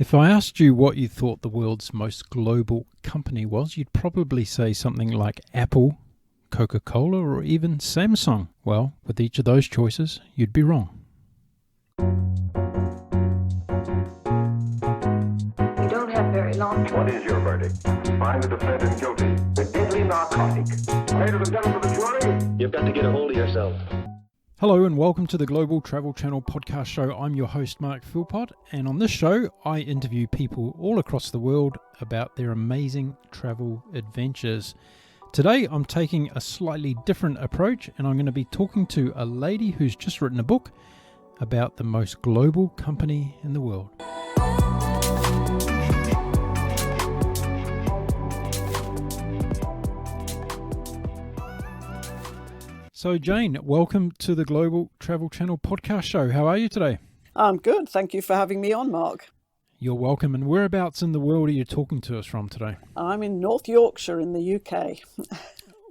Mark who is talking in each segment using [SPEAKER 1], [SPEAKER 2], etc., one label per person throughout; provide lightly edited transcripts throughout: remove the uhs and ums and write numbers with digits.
[SPEAKER 1] If I asked you what you thought the world's most global company was, you'd probably say something like Apple, Coca-Cola, or even Samsung. Well, with each of those choices, you'd be wrong.
[SPEAKER 2] You don't have very long to...
[SPEAKER 3] What is your verdict? Find the defendant guilty. The deadly narcotic. Ladies and gentlemen of the jury,
[SPEAKER 4] you've got to get a hold of yourself.
[SPEAKER 1] Hello and welcome to the Global Travel Channel podcast show. I'm your host, Mark Philpott, and on this show, I interview people all across the world about their amazing travel adventures. Today, I'm taking a slightly different approach, and I'm going to be talking to a lady who's just written a book about the most global company in the world. So Jane, welcome to the Global Travel Channel podcast show. How are you today?
[SPEAKER 5] I'm good. Thank you for having me on, Mark.
[SPEAKER 1] You're welcome. And whereabouts in the world are you talking to us from today?
[SPEAKER 5] I'm in North Yorkshire in the UK.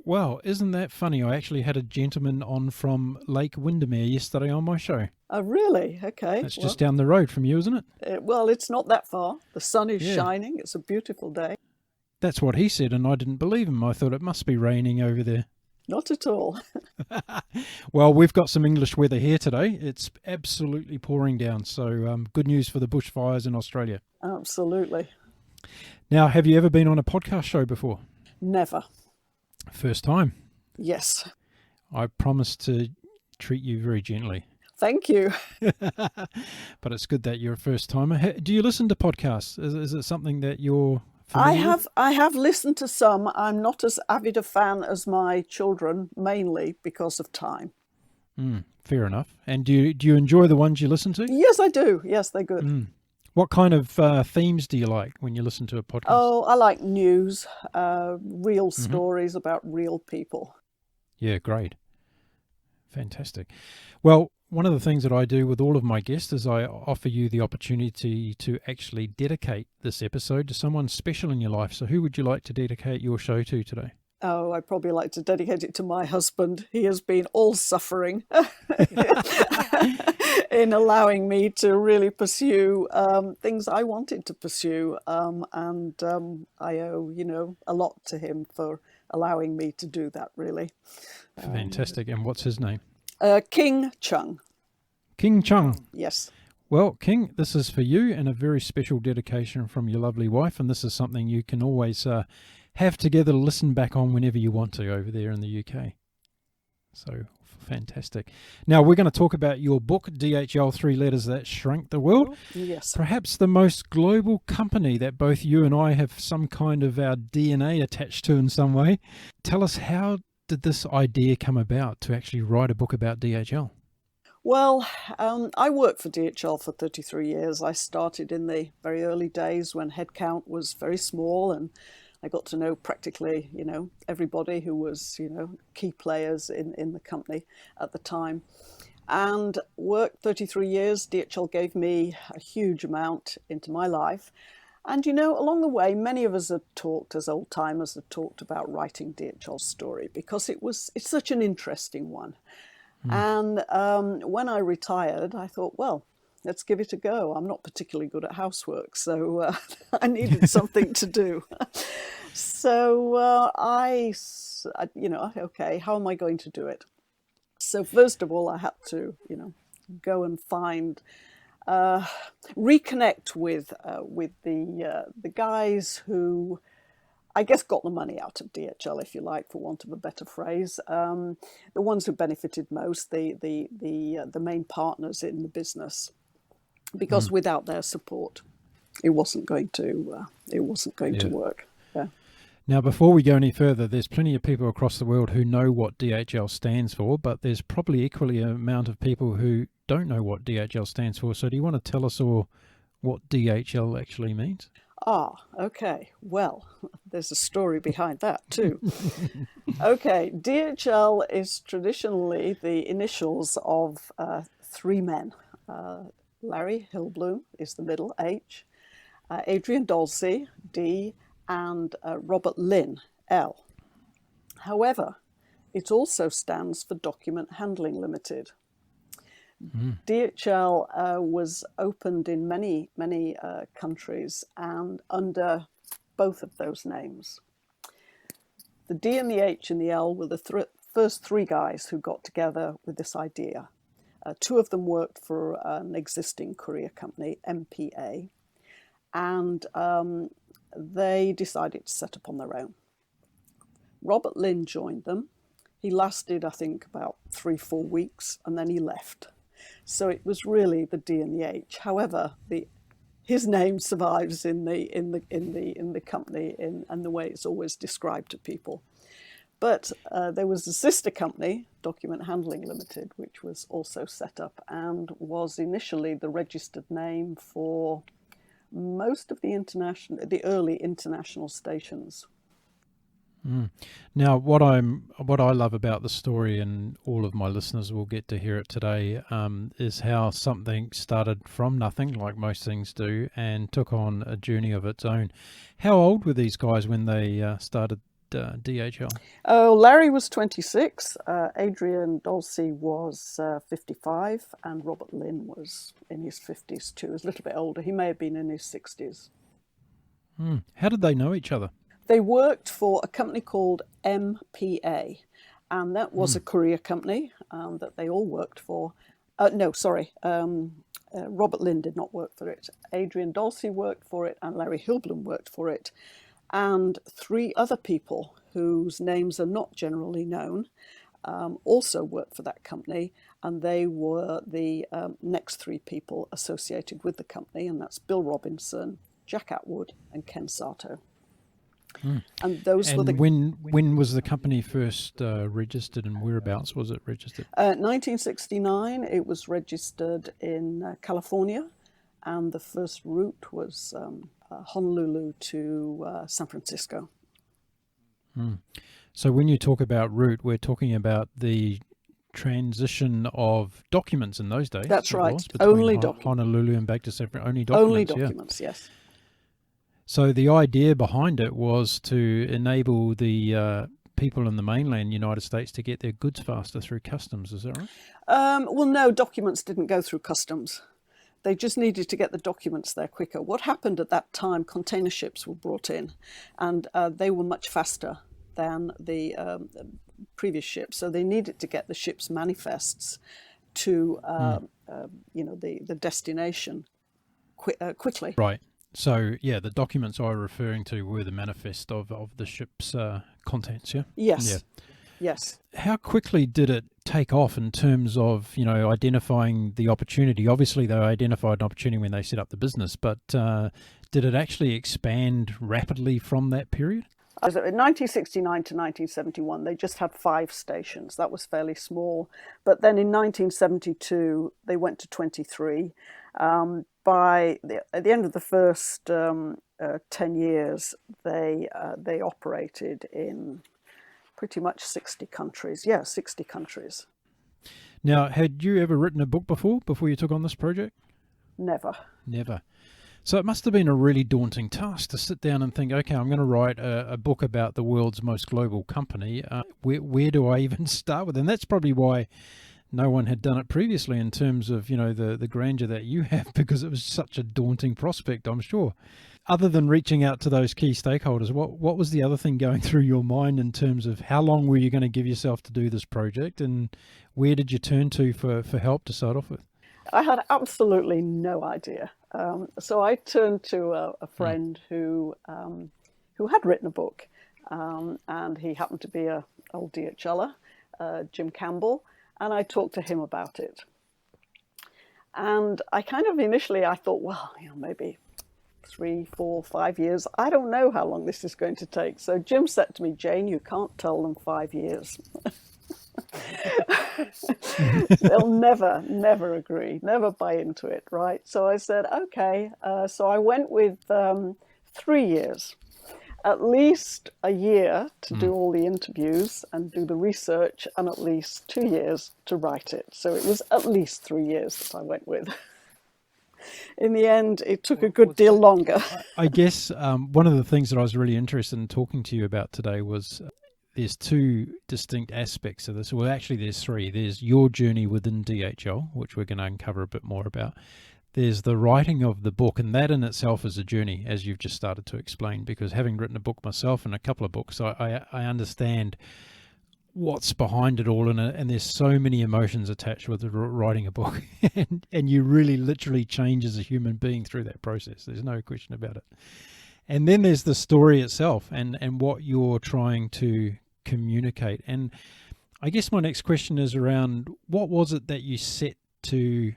[SPEAKER 1] Well, isn't that funny? I actually had a gentleman on from Lake Windermere yesterday on my show.
[SPEAKER 5] Oh, really? Okay.
[SPEAKER 1] That's just down the road from you, isn't it?
[SPEAKER 5] Well, it's not that far. The sun is shining. It's a beautiful day.
[SPEAKER 1] That's what he said, and I didn't believe him. I thought it must be raining over there.
[SPEAKER 5] Not at all.
[SPEAKER 1] Well, we've got some English weather here today. It's absolutely pouring down. So good news for the bushfires in Australia.
[SPEAKER 5] Absolutely.
[SPEAKER 1] Now, have you ever been on a podcast show before?
[SPEAKER 5] Never.
[SPEAKER 1] First time?
[SPEAKER 5] Yes.
[SPEAKER 1] I promise to treat you very gently.
[SPEAKER 5] Thank you.
[SPEAKER 1] But it's good that you're a first timer. Do you listen to podcasts? Is it something that you're familiar with?
[SPEAKER 5] I have listened to some. I'm not as avid a fan as my children, mainly because of time.
[SPEAKER 1] Fair enough. And do you enjoy the ones you listen to?
[SPEAKER 5] Yes, I do. Yes, they're good.
[SPEAKER 1] What kind of themes do you like when you listen to a podcast?
[SPEAKER 5] Oh, I like news, real stories about real people.
[SPEAKER 1] Yeah, great. Fantastic. Well, one of the things that I do with all of my guests is I offer you the opportunity to actually dedicate this episode to someone special in your life. So who would you like to dedicate your show to today?
[SPEAKER 5] Oh, I'd probably like to dedicate it to my husband. He has been all suffering in allowing me to really pursue things I wanted to pursue. And I owe, a lot to him for allowing me to do that, really.
[SPEAKER 1] Fantastic. And what's his name?
[SPEAKER 5] King Chung.
[SPEAKER 1] King Chung.
[SPEAKER 5] Yes.
[SPEAKER 1] Well, King, this is for you and a very special dedication from your lovely wife. And this is something you can always have together to listen back on whenever you want to over there in the UK. So fantastic. Now, we're going to talk about your book, DHL, Three Letters That Shrank the World.
[SPEAKER 5] Yes.
[SPEAKER 1] Perhaps the most global company that both you and I have some kind of our DNA attached to in some way. Tell us, how did this idea come about to actually write a book about DHL?
[SPEAKER 5] Well, I worked for DHL for 33 years. I started in the very early days when headcount was very small, and I got to know practically, everybody who was, key players in the company at the time. And worked 33 years. DHL gave me a huge amount into my life. And, along the way, many of us had talked, as old timers had talked about writing DHL's story, because it's such an interesting one. And when I retired, I thought, well, let's give it a go. I'm not particularly good at housework, so I needed something to do. So okay, how am I going to do it? So first of all, I had to, go and find, reconnect with the guys who, I guess, got the money out of DHL, if you like, for want of a better phrase. The ones who benefited most, the main partners in the business, because without their support, it wasn't going to work. Yeah.
[SPEAKER 1] Now, before we go any further, there's plenty of people across the world who know what DHL stands for, but there's probably equally an amount of people who don't know what DHL stands for. So do you want to tell us all what DHL actually means?
[SPEAKER 5] Okay. Well, there's a story behind that too. Okay, DHL is traditionally the initials of three men. Larry Hillbloom is the middle, H, Adrian Dolce, D, and Robert Lynn, L. However, it also stands for Document Handling Limited. DHL was opened in many countries and under both of those names. The D and the H and the L were the first three guys who got together with this idea. Two of them worked for an existing courier company, MPA, and they decided to set up on their own. Robert Lynn joined them. He lasted, I think, about 3-4 weeks, and then he left. So it was really the D and the H. However, his name survives in the company and the way it's always described to people. But there was a sister company, Document Handling Limited, which was also set up and was initially the registered name for most of the early international stations.
[SPEAKER 1] Now, what I love about the story, and all of my listeners will get to hear it today, is how something started from nothing, like most things do, and took on a journey of its own. How old were these guys when they started DHL?
[SPEAKER 5] Oh, Larry was 26, Adrian Dolce was 55, and Robert Lynn was in his 50s too. He was a little bit older. He may have been in his 60s.
[SPEAKER 1] How did they know each other?
[SPEAKER 5] They worked for a company called MPA, and that was a courier company that they all worked for. Robert Lynn did not work for it. Adrian Dolce worked for it, and Larry Hilblum worked for it. And three other people whose names are not generally known also worked for that company, and they were the next three people associated with the company, and that's Bill Robinson, Jack Atwood, and Ken Sato. And those were the.
[SPEAKER 1] When was the company first registered, and whereabouts was it registered?
[SPEAKER 5] 1969. It was registered in California, and the first route was Honolulu to San Francisco.
[SPEAKER 1] So when you talk about route, we're talking about the transition of documents in those days.
[SPEAKER 5] That's right. Only documents.
[SPEAKER 1] Honolulu and back to San Francisco. Only documents.
[SPEAKER 5] Only documents. Yes.
[SPEAKER 1] So the idea behind it was to enable the people in the mainland United States to get their goods faster through customs. Is that right?
[SPEAKER 5] Well, no, documents didn't go through customs. They just needed to get the documents there quicker. What happened at that time, container ships were brought in, and they were much faster than the previous ships. So they needed to get the ship's manifests to the destination quickly.
[SPEAKER 1] Right. So, yeah, the documents I were referring to were the manifest of the ship's contents, yeah?
[SPEAKER 5] Yes.
[SPEAKER 1] Yeah.
[SPEAKER 5] Yes.
[SPEAKER 1] How quickly did it take off in terms of, identifying the opportunity? Obviously, they identified an opportunity when they set up the business, but did it actually expand rapidly from that period?
[SPEAKER 5] In 1969 to 1971, they just had 5 stations. That was fairly small. But then in 1972, they went to 23. At the end of the first 10 years, they operated in pretty much 60 countries. Yeah, 60 countries.
[SPEAKER 1] Now, had you ever written a book before you took on this project?
[SPEAKER 5] Never.
[SPEAKER 1] So it must have been a really daunting task to sit down and think, okay, I'm going to write a book about the world's most global company. Where do I even start with? And that's probably why no one had done it previously in terms of, the grandeur that you have, because it was such a daunting prospect, I'm sure. Other than reaching out to those key stakeholders, what was the other thing going through your mind in terms of how long were you going to give yourself to do this project, and where did you turn to for help to start off with?
[SPEAKER 5] I had absolutely no idea. So I turned to a friend who had written a book, and he happened to be an old DHLer, Jim Campbell, and I talked to him about it. And I kind of initially, I thought, well, maybe 3, 4, 5 years. I don't know how long this is going to take. So Jim said to me, Jane, you can't tell them 5 years. They'll never agree, never buy into it, right? So I said, okay. So I went with 3 years, at least a year to do all the interviews and do the research, and at least 2 years to write it. So it was at least 3 years that I went with. In the end, it took a good deal longer.
[SPEAKER 1] I guess one of the things that I was really interested in talking to you about today was there's two distinct aspects of this. Well, actually, there's three. There's your journey within DHL, which we're going to uncover a bit more about. There's the writing of the book, and that in itself is a journey, as you've just started to explain, because having written a book myself and a couple of books, I understand what's behind it all, and there's so many emotions attached with writing a book, and you really literally change as a human being through that process. There's no question about it. And then there's the story itself and what you're trying to communicate. And I guess my next question is around, what was it that you set to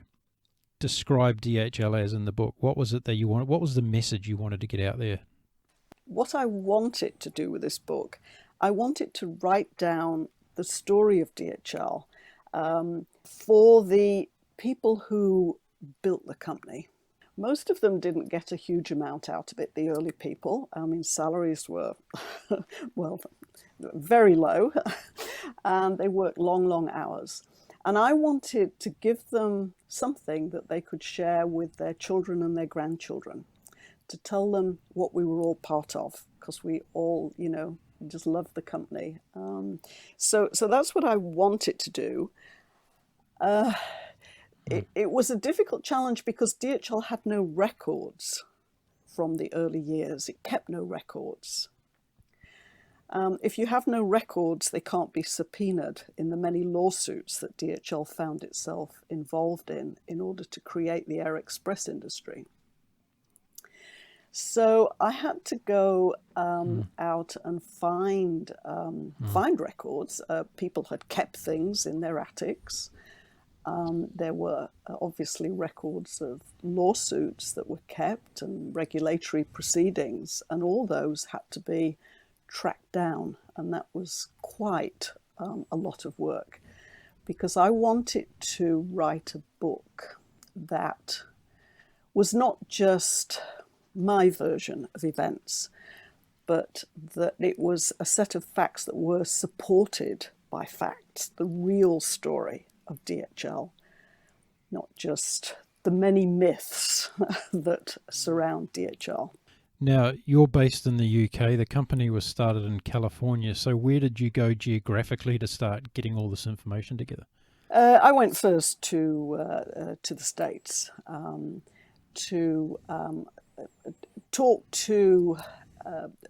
[SPEAKER 1] describe DHL as in the book? What was it that you wanted? What was the message you wanted to get out there?
[SPEAKER 5] What I wanted to do with this book, I wanted to write down the story of DHL for the people who built the company. Most of them didn't get a huge amount out of it, the early people. I mean, salaries were, well, very low, and they worked long, long hours. And I wanted to give them something that they could share with their children and their grandchildren, to tell them what we were all part of, because we all, just love the company. So that's what I wanted to do. It was a difficult challenge because DHL had no records from the early years. It kept no records. If you have no records, they can't be subpoenaed in the many lawsuits that DHL found itself involved in order to create the air express industry. So I had to go out and find records. People had kept things in their attics. There were obviously records of lawsuits that were kept and regulatory proceedings, and all those had to be tracked down. And that was quite a lot of work, because I wanted to write a book that was not just my version of events, but that it was a set of facts that were supported by facts, the real story of DHL, not just the many myths that surround DHL.
[SPEAKER 1] Now, you're based in the UK. The company was started in California. So where did you go geographically to start getting all this information together?
[SPEAKER 5] I went first to the States to talk to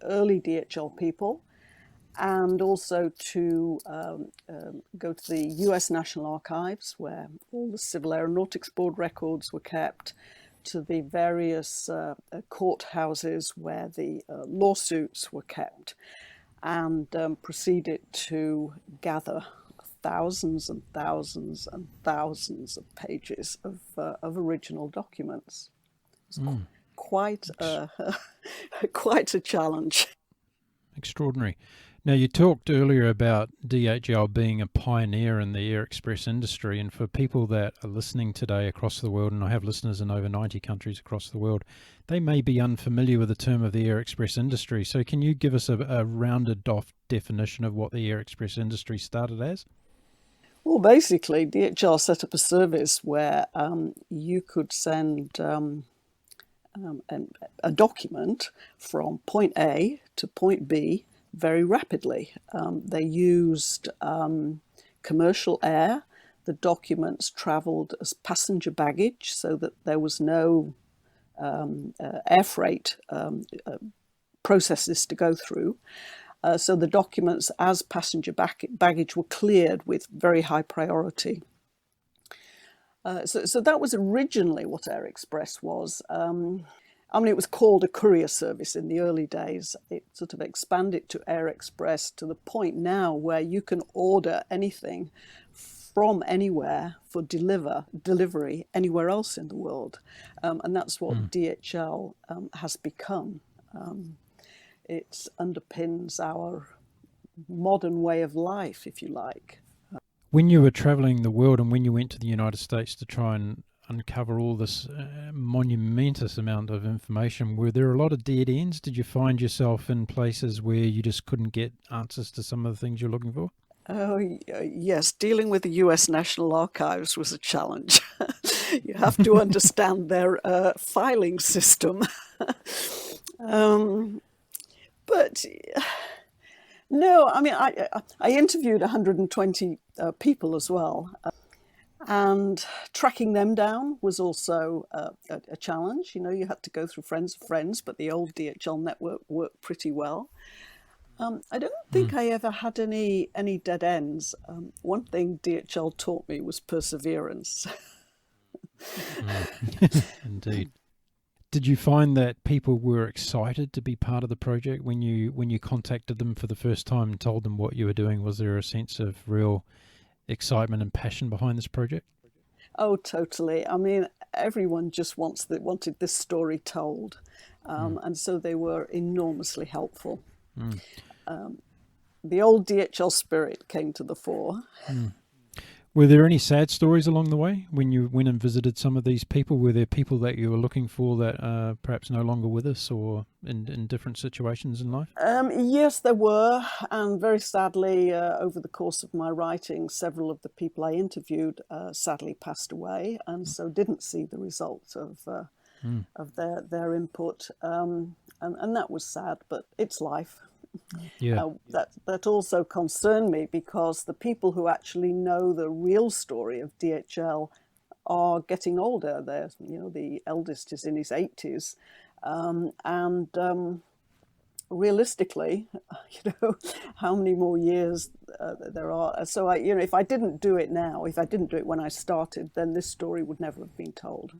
[SPEAKER 5] early DHL people, and also to go to the US National Archives, where all the Civil Aeronautics Board records were kept, to the various courthouses where the lawsuits were kept, and proceeded to gather thousands and thousands and thousands of pages of original documents. It was quite a challenge.
[SPEAKER 1] Extraordinary. Now, you talked earlier about DHL being a pioneer in the air express industry, and for people that are listening today across the world, and I have listeners in over 90 countries across the world, they may be unfamiliar with the term of the air express industry. So can you give us a rounded off definition of what the air express industry started as?
[SPEAKER 5] Well, basically, DHL set up a service where you could send a document from point A to point B very rapidly. They used commercial air. The documents travelled as passenger baggage, so that there was no air freight processes to go through. So the documents as passenger baggage were cleared with very high priority. So that was originally what Air Express was. It was called a courier service in the early days. It sort of expanded to Air Express to the point now where you can order anything from anywhere for delivery anywhere else in the world. And that's what DHL has become. It underpins our modern way of life, if you like.
[SPEAKER 1] When you were travelling the world and when you went to the United States to try and uncover all this monumentous amount of information, were there a lot of dead ends? Did you find yourself in places where you just couldn't get answers to some of the things you're looking for?
[SPEAKER 5] Oh, yes. Dealing with the US National Archives was a challenge. You have to understand their filing system. But No, I mean, I interviewed 120 people as well. And tracking them down was also a challenge. You know, you had to go through friends of friends, but the old DHL network worked pretty well. I don't think I ever had any dead ends. One thing DHL taught me was perseverance.
[SPEAKER 1] Indeed. Did you find that people were excited to be part of the project when you contacted them for the first time and told them what you were doing? Was there a sense of real excitement and passion behind this project?
[SPEAKER 5] Oh, totally. I mean, everyone just wanted this story told, and so they were enormously helpful. The old DHL spirit came to the fore.
[SPEAKER 1] Were there any sad stories along the way when you went and visited some of these people? Were there people that you were looking for that are perhaps no longer with us or in different situations in life?
[SPEAKER 5] Yes, there were. And very sadly, over the course of my writing, several of the people I interviewed sadly passed away, and so didn't see the results of their input. And that was sad, but it's life.
[SPEAKER 1] Yeah.
[SPEAKER 5] That also concerned me because the people who actually know the real story of DHL are getting older. The eldest is in his 80s, and realistically, how many more years there are. So if I didn't do it now, if I didn't do it when I started, then this story would never have been told.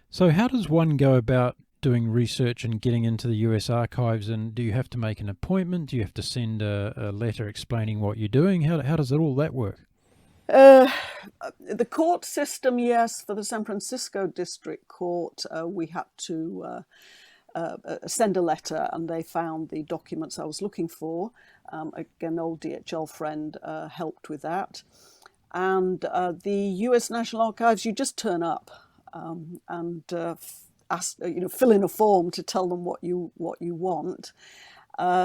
[SPEAKER 1] So how does one go about doing research and getting into the US archives, and do you have to make an appointment? Do you have to send a letter explaining what you're doing? How does all that work?
[SPEAKER 5] The court system, yes. For the San Francisco District Court, we had to send a letter, and they found the documents I was looking for. Again, old DHL friend helped with that. And the US National Archives, you just turn up and fill in a form to tell them what you want.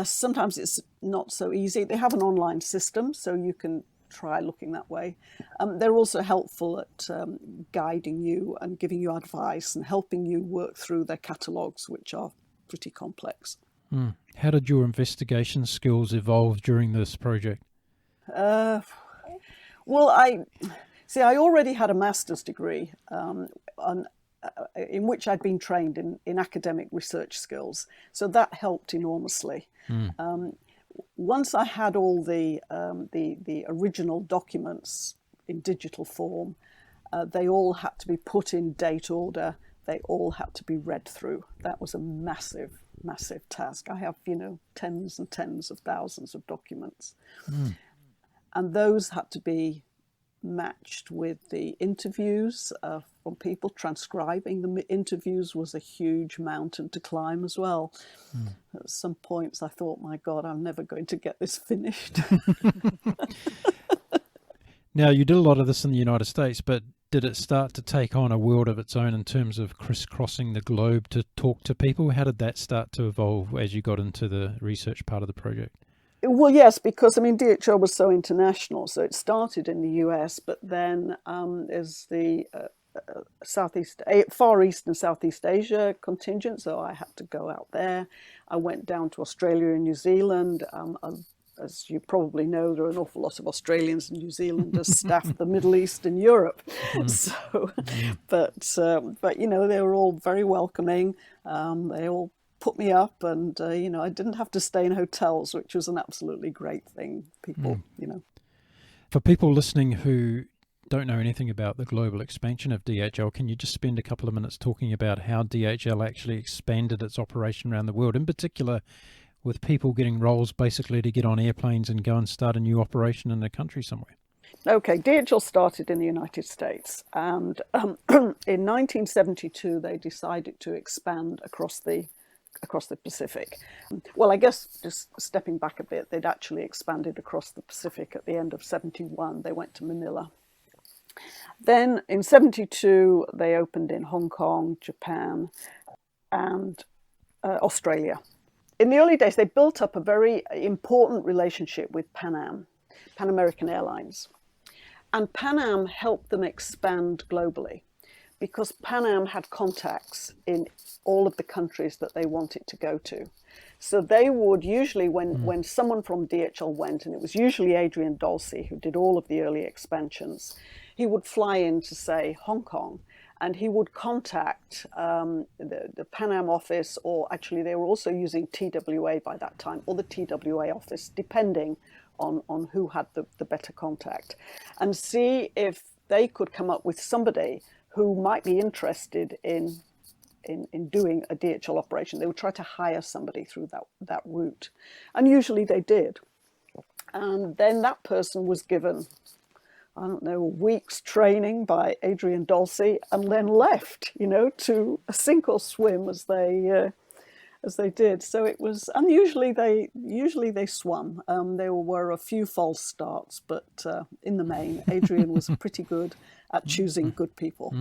[SPEAKER 5] Sometimes it's not so easy. They have an online system, so you can try looking that way. They're also helpful at guiding you and giving you advice and helping you work through their catalogues, which are pretty complex.
[SPEAKER 1] How did your investigation skills evolve during this project?
[SPEAKER 5] Well, I already had a master's degree in which I'd been trained in academic research skills. So that helped enormously. Once I had all the original documents in digital form, they all had to be put in date order. They all had to be read through. That was a massive, massive task. I have, tens and tens of thousands of documents. And those had to be matched with the interviews from people. Transcribing the interviews was a huge mountain to climb as well. At some points I thought, my God, I'm never going to get this finished.
[SPEAKER 1] Now, you did a lot of this in the United States, but did it start to take on a world of its own in terms of crisscrossing the globe to talk to people? How did that start to evolve as you got into the research part of the project?
[SPEAKER 5] Well, yes, because DHL was so international. So it started in the US, but then there's the Far East and Southeast Asia contingent. So I had to go out there. I went down to Australia and New Zealand. As you probably know, there are an awful lot of Australians and New Zealanders staff the Middle East and Europe. So, but they were all very welcoming. They all put me up, and I didn't have to stay in hotels, which was an absolutely great thing.
[SPEAKER 1] For people listening who don't know anything about the global expansion of DHL, can you just spend a couple of minutes talking about how DHL actually expanded its operation around the world, in particular with people getting roles basically to get on airplanes and go and start a new operation in a country somewhere?
[SPEAKER 5] Okay, DHL started in the United States, and in 1972 they decided to expand across the Pacific. Well, I guess just stepping back a bit, they'd actually expanded across the Pacific at the end of 71. They went to Manila. Then in 72, they opened in Hong Kong, Japan, and Australia. In the early days, they built up a very important relationship with Pan American Airlines. And Pan Am helped them expand globally, because Pan Am had contacts in all of the countries that they wanted to go to. So they would usually, when someone from DHL went, and it was usually Adrian Dolce who did all of the early expansions, he would fly in to, say, Hong Kong, and he would contact the Pan Am office, or actually they were also using TWA by that time, or the TWA office, depending on who had the better contact, and see if they could come up with somebody who might be interested in doing a DHL operation. They would try to hire somebody through that route. And usually they did. And then that person was given, I don't know, a week's training by Adrian Dolce, and then left, to sink or swim as they did. So it was, and usually they swam. There were a few false starts, but in the main, Adrian was pretty good at choosing good people.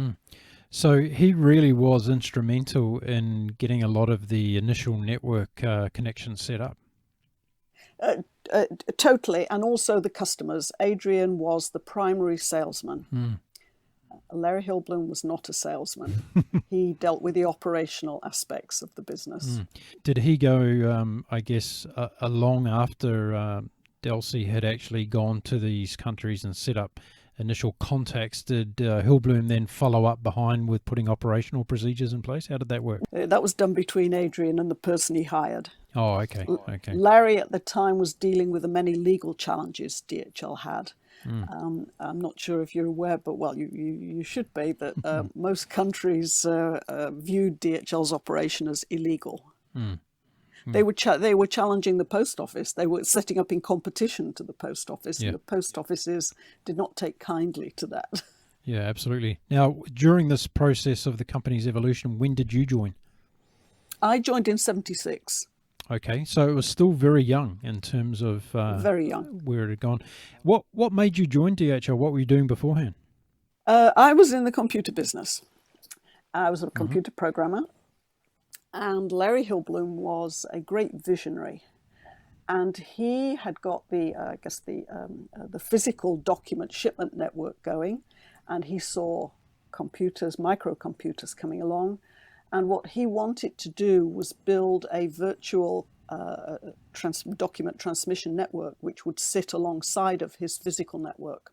[SPEAKER 1] So he really was instrumental in getting a lot of the initial network connections set up.
[SPEAKER 5] Totally, and also the customers. Adrian was the primary salesman. Larry Hillblum was not a salesman. He dealt with the operational aspects of the business.
[SPEAKER 1] Did he go, I guess, long after Delsey had actually gone to these countries and set up initial contacts? Did Hillblum then follow up behind with putting operational procedures in place? How did that work?
[SPEAKER 5] That was done between Adrian and the person he hired.
[SPEAKER 1] Oh, okay.
[SPEAKER 5] Larry at the time was dealing with the many legal challenges DHL had. I'm not sure if you're aware, but well, you should be, that most countries viewed DHL's operation as illegal. They were challenging the post office. They were setting up in competition to the post office, and the post offices did not take kindly to that.
[SPEAKER 1] Yeah, absolutely. Now, during this process of the company's evolution, when did you join?
[SPEAKER 5] I joined in 1976.
[SPEAKER 1] Okay, so it was still very young in terms of
[SPEAKER 5] very young,
[SPEAKER 1] where it had gone. What made you join DHL? What were you doing beforehand?
[SPEAKER 5] I was in the computer business. I was a computer programmer, and Larry Hillblum was a great visionary, and he had got the physical document shipment network going, and he saw microcomputers coming along. And what he wanted to do was build a virtual document transmission network which would sit alongside of his physical network.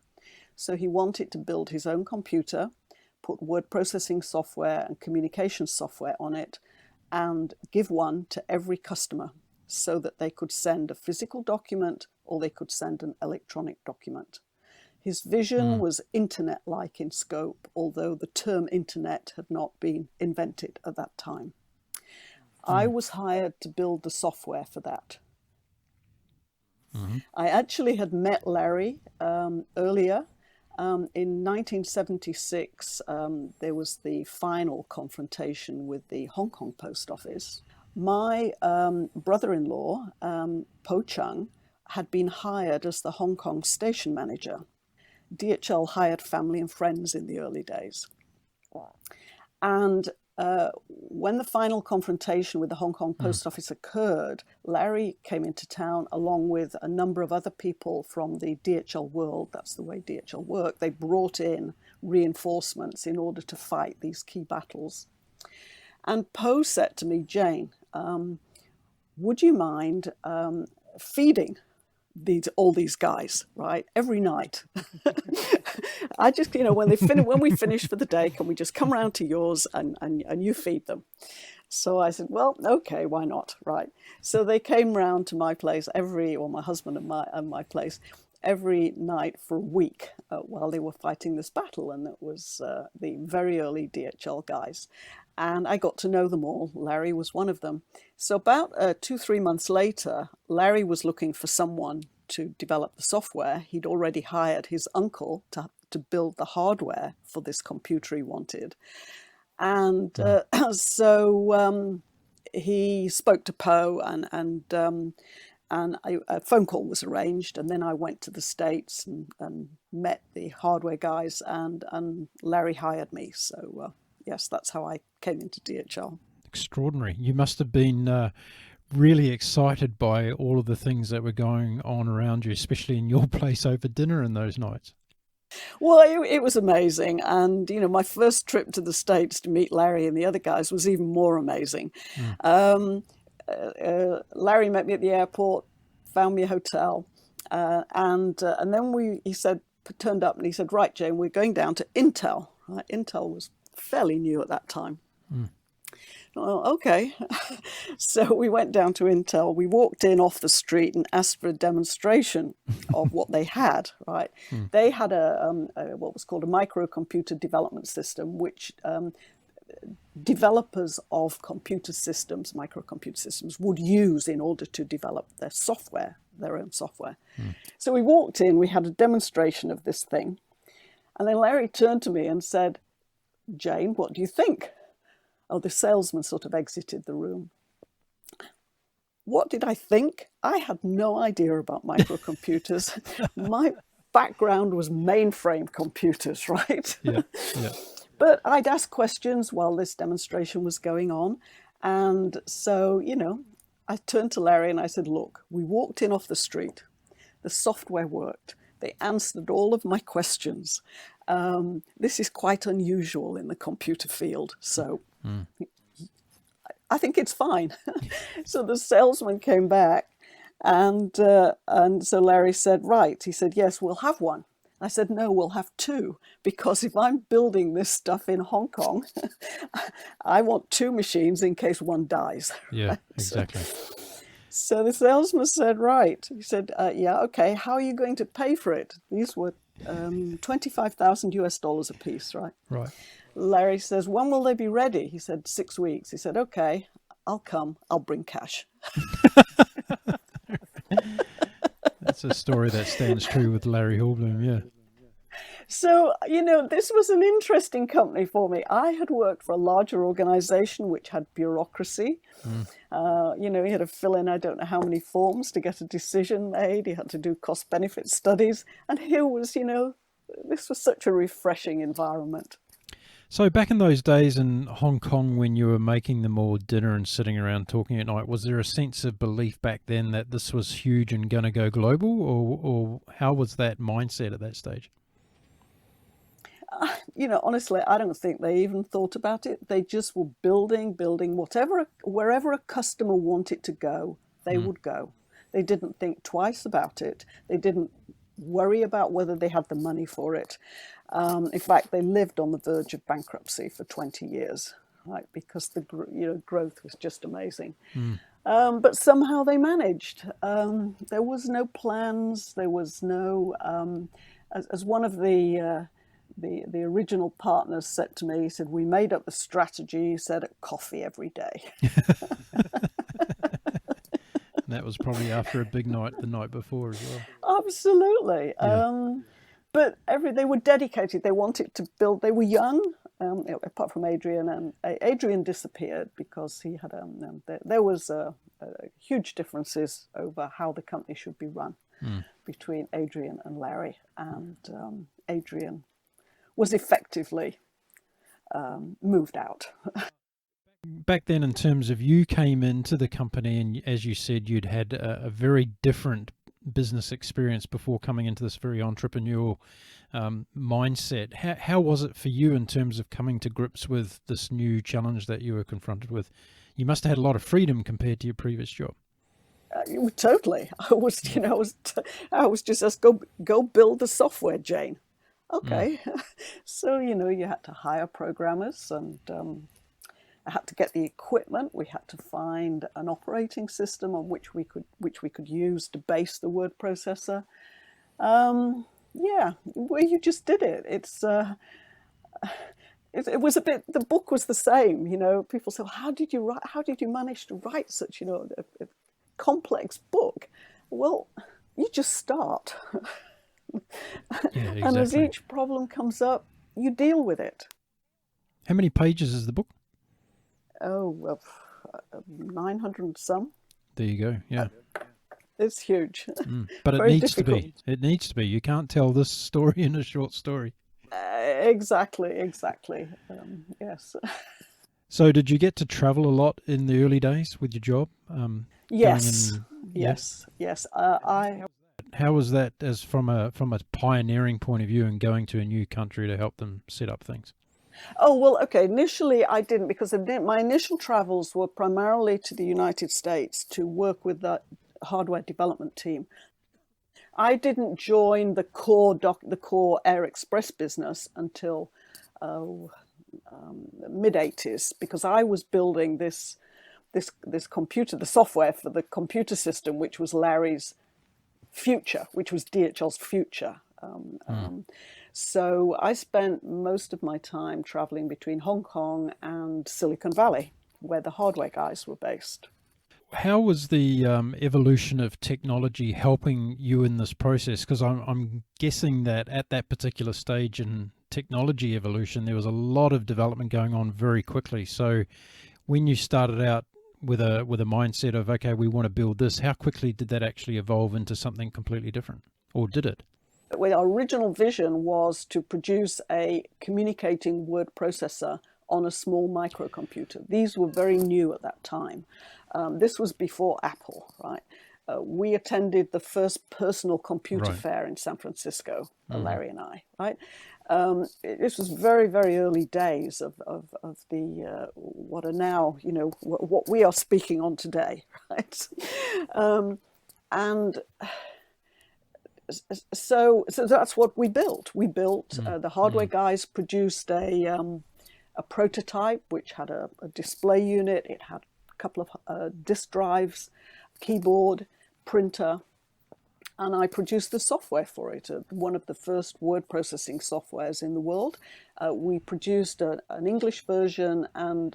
[SPEAKER 5] So he wanted to build his own computer, put word processing software and communication software on it, and give one to every customer so that they could send a physical document or they could send an electronic document. His vision was internet-like in scope, although the term internet had not been invented at that time. I was hired to build the software for that. I actually had met Larry earlier. In 1976, there was the final confrontation with the Hong Kong post office. My brother-in-law, Po Chung, had been hired as the Hong Kong station manager. DHL hired family and friends in the early days. And when the final confrontation with the Hong Kong post office occurred, Larry came into town along with a number of other people from the DHL world. That's the way DHL worked. They brought in reinforcements in order to fight these key battles. And Po said to me, Jane, would you mind feeding all these guys, right, every night? I just, when we finish for the day, can we just come round to yours and you feed them? So I said, well, okay, why not, right? So they came round to my place my husband and my place every night for a week while they were fighting this battle, and it was the very early DHL guys. And I got to know them all. Larry was one of them. So about 2-3 months later, Larry was looking for someone to develop the software. He'd already hired his uncle to build the hardware for this computer he wanted. And so he spoke to Po, and a phone call was arranged. And then I went to the States and met the hardware guys, and Larry hired me. So yes, that's how I came into DHL.
[SPEAKER 1] Extraordinary. You must have been really excited by all of the things that were going on around you, especially in your place over dinner in those nights.
[SPEAKER 5] Well, it was amazing. And, my first trip to the States to meet Larry and the other guys was even more amazing. Larry met me at the airport, found me a hotel, and then he turned up and he said, right, Jane, we're going down to Intel. Right? Intel was fairly new at that time. Well, okay. So we went down to Intel. We walked in off the street and asked for a demonstration of what they had, right? They had what was called a microcomputer development system, which developers of computer systems, microcomputer systems, would use in order to develop their software, their own software. So we walked in, we had a demonstration of this thing. And then Larry turned to me and said, Jane, what do you think? Oh, the salesman sort of exited the room. What did I think? I had no idea about microcomputers. My background was mainframe computers, right?
[SPEAKER 1] Yeah.
[SPEAKER 5] But I'd ask questions while this demonstration was going on. And so, I turned to Larry and I said, look, we walked in off the street. The software worked. They answered all of my questions. This is quite unusual in the computer field. So I think it's fine. So the salesman came back and so Larry said, right. He said, yes, we'll have one. I said, no, we'll have two, because if I'm building this stuff in Hong Kong, I want two machines in case one dies.
[SPEAKER 1] Yeah, exactly.
[SPEAKER 5] So the salesman said, right. He said, yeah, okay, how are you going to pay for it? These were $25,000 a piece, right?
[SPEAKER 1] Right.
[SPEAKER 5] Larry says, when will they be ready? He said, 6 weeks. He said, okay, I'll come. I'll bring cash.
[SPEAKER 1] That's a story that stands true with Larry Hallbloom, yeah.
[SPEAKER 5] So, this was an interesting company for me. I had worked for a larger organization which had bureaucracy. He had to fill in I don't know how many forms to get a decision made. He had to do cost-benefit studies. And here was, this was such a refreshing environment.
[SPEAKER 1] So back in those days in Hong Kong, when you were making them all dinner and sitting around talking at night, was there a sense of belief back then that this was huge and going to go global, or how was that mindset at that stage?
[SPEAKER 5] Honestly, I don't think they even thought about it. They just were building, wherever a customer wanted to go, they would go. They didn't think twice about it. They didn't worry about whether they had the money for it. In fact, they lived on the verge of bankruptcy for 20 years, right? Because the growth was just amazing. But somehow they managed. There was no plans. There was no, as one of the original partners said to me, he said, we made up the strategy, he said, at coffee every day.
[SPEAKER 1] That was probably after a big night the night before as well.
[SPEAKER 5] Absolutely.
[SPEAKER 1] Yeah.
[SPEAKER 5] But they were dedicated. They wanted to build. They were young, apart from Adrian. And Adrian disappeared because he had there was huge differences over how the company should be run between Adrian and Larry. And Adrian was effectively moved out.
[SPEAKER 1] Back then, in terms of you came into the company and, as you said, you'd had a very different business experience before coming into this very entrepreneurial mindset. How was it for you in terms of coming to grips with this new challenge that you were confronted with? You must have had a lot of freedom compared to your previous job.
[SPEAKER 5] Totally. I was just go build the software, Jane. Okay. So, you had to hire programmers and I had to get the equipment. We had to find an operating system on which we could use to base the word processor. Well, you just did it. It was a bit. The book was the same. People say, well, "How did you write? How did you manage to write such a complex book?" Well, you just start,
[SPEAKER 1] Exactly.
[SPEAKER 5] And as each problem comes up, you deal with it.
[SPEAKER 1] How many pages is the book?
[SPEAKER 5] Oh, well, 900 and some.
[SPEAKER 1] There you go. Yeah.
[SPEAKER 5] It's huge.
[SPEAKER 1] But it
[SPEAKER 5] Very
[SPEAKER 1] needs
[SPEAKER 5] difficult.
[SPEAKER 1] to be. It needs to be. You can't tell this story in a short story.
[SPEAKER 5] Exactly. Yes.
[SPEAKER 1] So did you get to travel a lot in the early days with your job?
[SPEAKER 5] Yes.
[SPEAKER 1] How was that as from a pioneering point of view and going to a new country to help them set up things?
[SPEAKER 5] Oh, well, okay. Initially, I didn't, because my initial travels were primarily to the United States to work with the hardware development team. I didn't join the core Air Express business until mid-80s, because I was building this computer, the software for the computer system, which was Larry's future, which was DHL's future. So I spent most of my time traveling between Hong Kong and Silicon Valley, where the hardware guys were based.
[SPEAKER 1] How was the evolution of technology helping you in this process? Because I'm guessing that at that particular stage in technology evolution, there was a lot of development going on very quickly. So when you started out with a mindset of, okay, we want to build this, how quickly did that actually evolve into something completely different? Or did it?
[SPEAKER 5] Well, our original vision was to produce a communicating word processor on a small microcomputer. These were very new at that time. This was before Apple, right? We attended the first personal computer fair in San Francisco, Larry and I, right? This was very, very early days of the what are now, what we are speaking on today, right? And so that's what we built. We built, the hardware guys produced a prototype which had a display unit. It had a couple of disk drives, keyboard, printer, and I produced the software for it, one of the first word processing softwares in the world. We produced an English version, and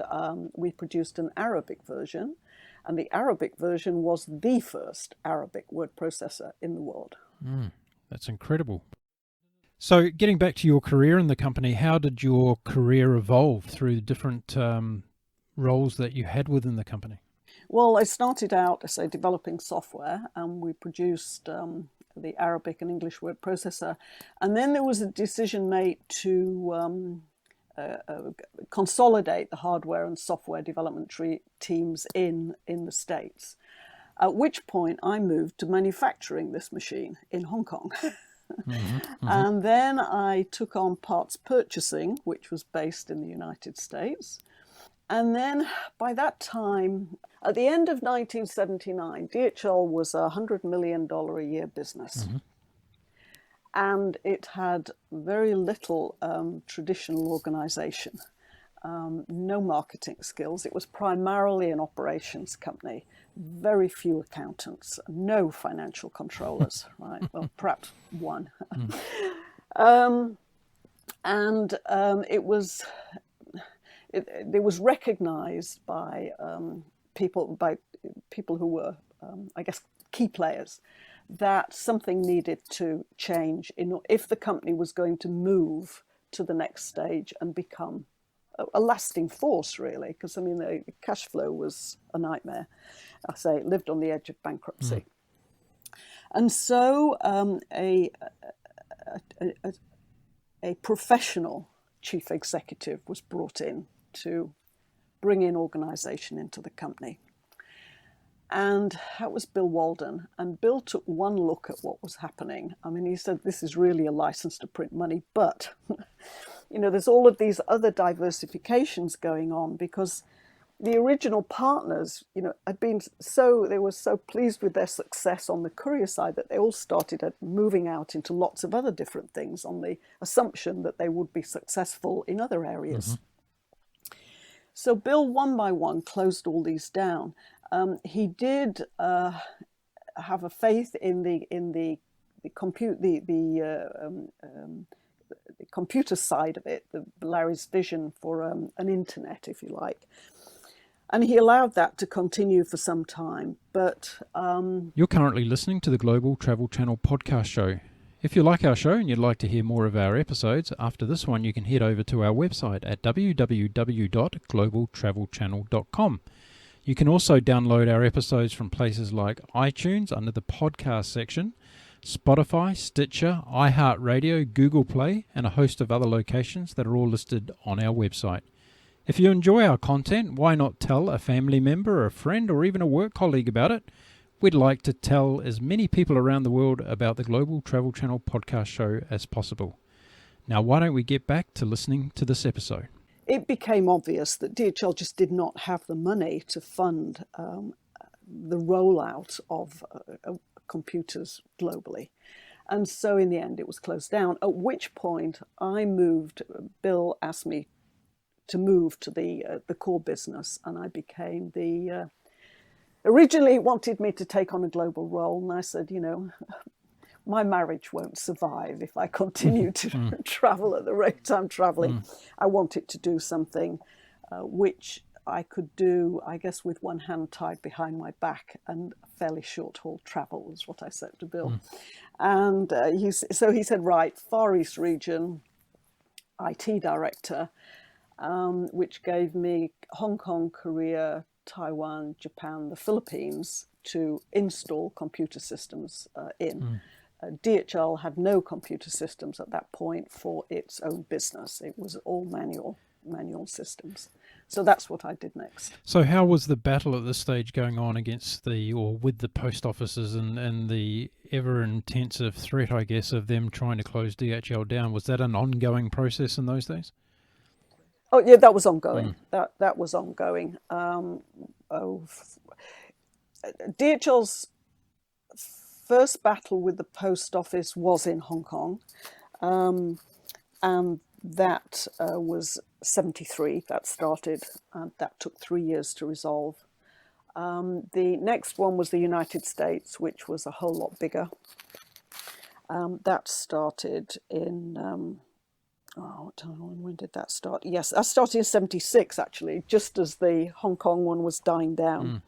[SPEAKER 5] we produced an Arabic version. And the Arabic version was the first Arabic word processor in the world.
[SPEAKER 1] That's incredible. So getting back to your career in the company, how did your career evolve through the different roles that you had within the company?
[SPEAKER 5] Well, I started out, say, developing software, and we produced the Arabic and English word processor. And then there was a decision made to consolidate the hardware and software development teams in the States. At which point I moved to manufacturing this machine in Hong Kong. And then I took on parts purchasing, which was based in the United States. And then by that time, at the end of 1979, DHL was a $100 million a year business. And it had very little traditional organization, no marketing skills. It was primarily an operations company, very few accountants, no financial controllers, right? Well, perhaps one. It was recognized by people who were, I guess, key players, that something needed to change if the company was going to move to the next stage and become a lasting force, really, because, I mean, the cash flow was a nightmare. I say it lived on the edge of bankruptcy. And so a professional chief executive was brought in to bring in organization into the company. And that was Bill Walden. And Bill took one look at what was happening. I mean, he said, this is really a license to print money, but, there's all of these other diversifications going on, because the original partners, they were so pleased with their success on the courier side that they all started moving out into lots of other different things on the assumption that they would be successful in other areas. So Bill, one by one, closed all these down. He did have a faith in the computer side of it, Larry's vision for an internet, if you like. And he allowed that to continue for some time. But
[SPEAKER 1] you're currently listening to the Global Travel Channel podcast show. If you like our show and you'd like to hear more of our episodes, after this one you can head over to our website at www.globaltravelchannel.com. You can also download our episodes from places like iTunes under the podcast section, Spotify, Stitcher, iHeartRadio, Google Play, and a host of other locations that are all listed on our website. If you enjoy our content, why not tell a family member, a friend, or even a work colleague about it? We'd like to tell as many people around the world about the Global Travel Channel podcast show as possible. Now, why don't we get back to listening to this episode?
[SPEAKER 5] It became obvious that DHL just did not have the money to fund the rollout of computers globally. And so in the end, it was closed down, at which point Bill asked me to move to the core business, and I became originally wanted me to take on a global role, and I said, my marriage won't survive if I continue to travel at the rate I'm traveling. I wanted to do something which I could do, I guess, with one hand tied behind my back, and fairly short haul travel was what I said to Bill. And he said, right, Far East region, IT director, which gave me Hong Kong, Korea, Taiwan, Japan, the Philippines to install computer systems in. DHL had no computer systems at that point for its own business. It was all manual systems. So that's what I did next.
[SPEAKER 1] So how was the battle at this stage going on with the post offices and the ever intensive threat, I guess, of them trying to close DHL down? Was that an ongoing process in those days?
[SPEAKER 5] Oh yeah, that was ongoing. That was ongoing. DHL's first battle with the post office was in Hong Kong, and that was 1973. That started, and that took 3 years to resolve. The next one was the United States, which was a whole lot bigger. That started in when did that start? Yes, that started in 1976, actually, just as the Hong Kong one was dying down,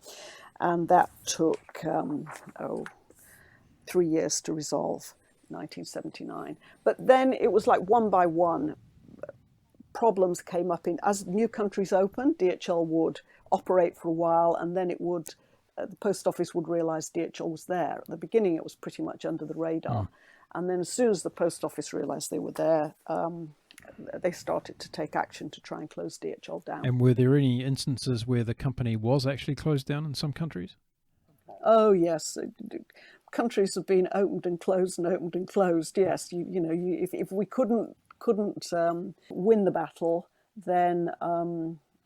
[SPEAKER 5] and that took 3 years to resolve, 1979. But then it was like one by one, problems came up as new countries opened. DHL would operate for a while, and then the post office would realize DHL was there. At the beginning, it was pretty much under the radar. And then as soon as the post office realized they were there, they started to take action to try and close DHL down.
[SPEAKER 1] And were there any instances where the company was actually closed down in some countries?
[SPEAKER 5] Oh, yes. Countries have been opened and closed and opened and closed. Yes, if we couldn't win the battle, then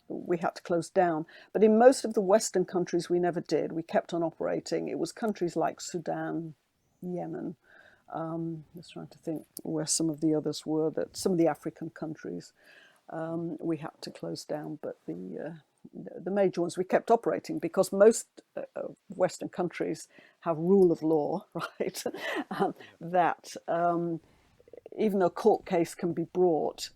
[SPEAKER 5] we had to close down. But in most of the Western countries, we never did. We kept on operating. It was countries like Sudan, Yemen. Just trying to think where some of the others were. That some of the African countries we had to close down, but the major ones we kept operating because most Western countries have rule of law, right? That even though a court case can be brought,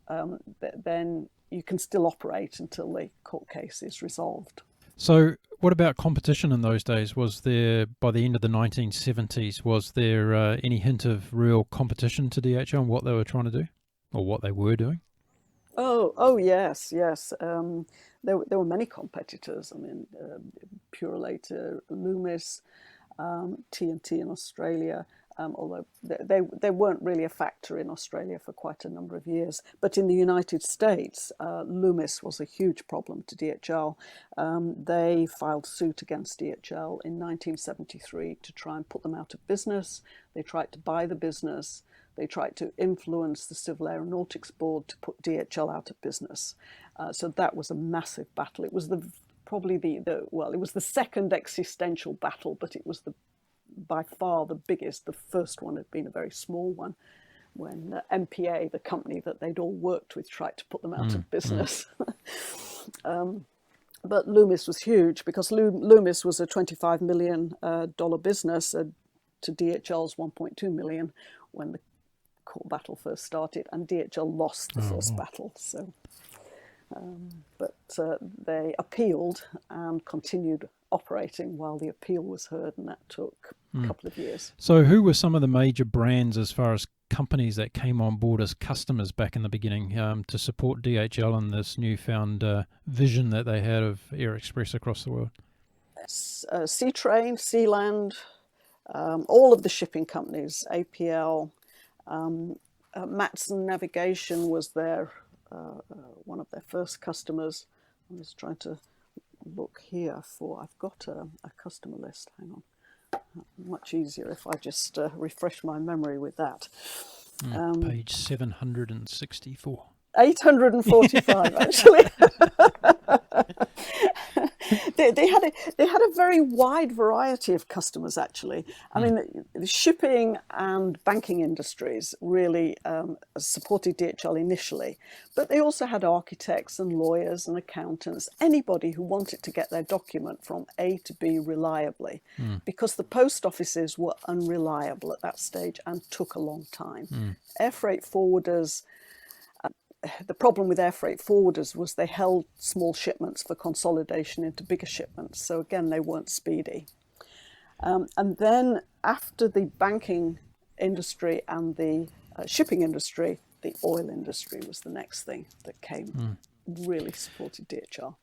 [SPEAKER 5] then you can still operate until the court case is resolved.
[SPEAKER 1] So what about competition in those days? Was there, by the end of the 1970s, was there any hint of real competition to DHL and what they were trying to do, or what they were doing?
[SPEAKER 5] Oh yes. There were many competitors. I mean, Purelator, Loomis, T&T in Australia, although they weren't really a factor in Australia for quite a number of years. But in the United States, Loomis was a huge problem to DHL. They filed suit against DHL in 1973 to try and put them out of business. They tried to buy the business. They tried to influence the Civil Aeronautics Board to put DHL out of business. So that was a massive battle. It was probably it was the second existential battle, but it was by far the biggest. The first one had been a very small one when MPA, the company that they'd all worked with, tried to put them out of business. But Loomis was huge because Loomis was a $25 million business to DHL's 1.2 million when the court battle first started, and DHL lost the first battle. So, but they appealed and continued operating while the appeal was heard, and that took a couple of years.
[SPEAKER 1] So who were some of the major brands as far as companies that came on board as customers back in the beginning to support DHL and this newfound vision that they had of Air Express across the world?
[SPEAKER 5] Seatrain, Sealand, all of the shipping companies, APL, Matson Navigation was one of their first customers. I'm just trying to look here I've got a customer list. Hang on. Much easier if I just refresh my memory with that.
[SPEAKER 1] Page 764.
[SPEAKER 5] 845 actually. They had a very wide variety of customers actually. I mean, the shipping and banking industries really supported DHL initially, but they also had architects and lawyers and accountants, anybody who wanted to get their document from A to B reliably, because the post offices were unreliable at that stage and took a long time. Air freight forwarders, the problem with air freight forwarders was they held small shipments for consolidation into bigger shipments. So again, they weren't speedy. And then after the banking industry and the shipping industry, the oil industry was the next thing that came, really supported DHL.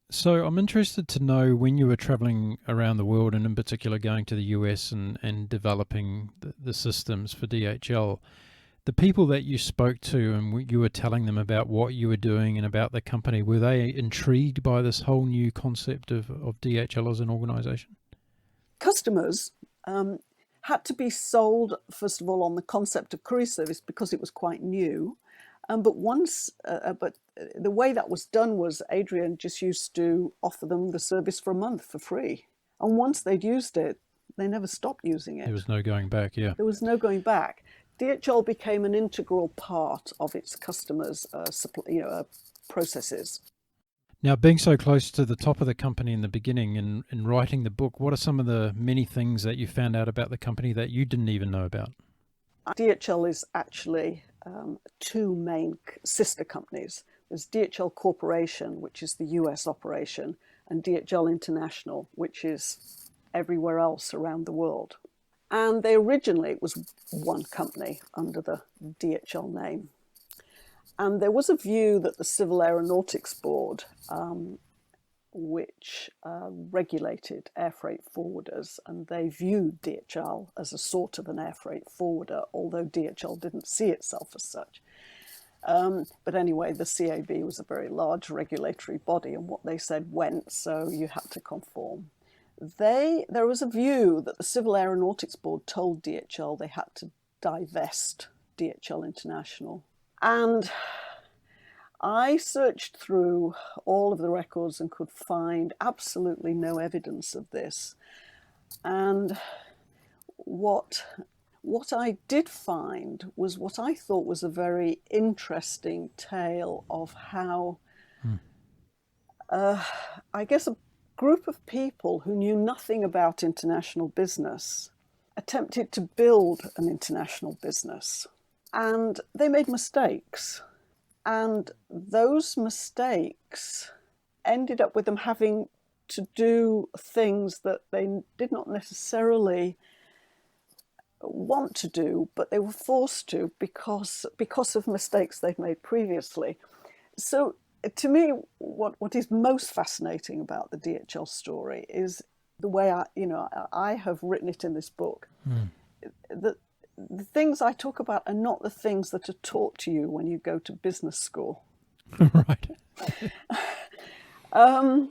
[SPEAKER 1] So I'm interested to know, when you were traveling around the world, and in particular going to the US and developing the systems for DHL, the people that you spoke to and you were telling them about what you were doing and about the company, were they intrigued by this whole new concept of DHL as an organisation?
[SPEAKER 5] Customers had to be sold, first of all, on the concept of courier service because it was quite new. But the way that was done was Adrian just used to offer them the service for a month for free. And once they'd used it, they never stopped using it.
[SPEAKER 1] There was no going back, yeah.
[SPEAKER 5] There was no going back. DHL became an integral part of its customers' processes.
[SPEAKER 1] Now, being so close to the top of the company in the beginning and in writing the book, what are some of the many things that you found out about the company that you didn't even know about?
[SPEAKER 5] DHL is actually two main sister companies. There's DHL Corporation, which is the US operation, and DHL International, which is everywhere else around the world. And it was one company under the DHL name. And there was a view that the Civil Aeronautics Board, which regulated air freight forwarders, and they viewed DHL as a sort of an air freight forwarder, although DHL didn't see itself as such. But anyway, the CAB was a very large regulatory body, and what they said went, so you had to conform. There was a view that the Civil Aeronautics Board told DHL they had to divest DHL International. And I searched through all of the records and could find absolutely no evidence of this. And what I did find was what I thought was a very interesting tale of how, I guess, a group of people who knew nothing about international business attempted to build an international business. And they made mistakes. And those mistakes ended up with them having to do things that they did not necessarily want to do, but they were forced to because of mistakes they'd made previously. So to me, what is most fascinating about the DHL story is the way I have written it in this book. The things I talk about are not the things that are taught to you when you go to business school.
[SPEAKER 1] Right.
[SPEAKER 5] I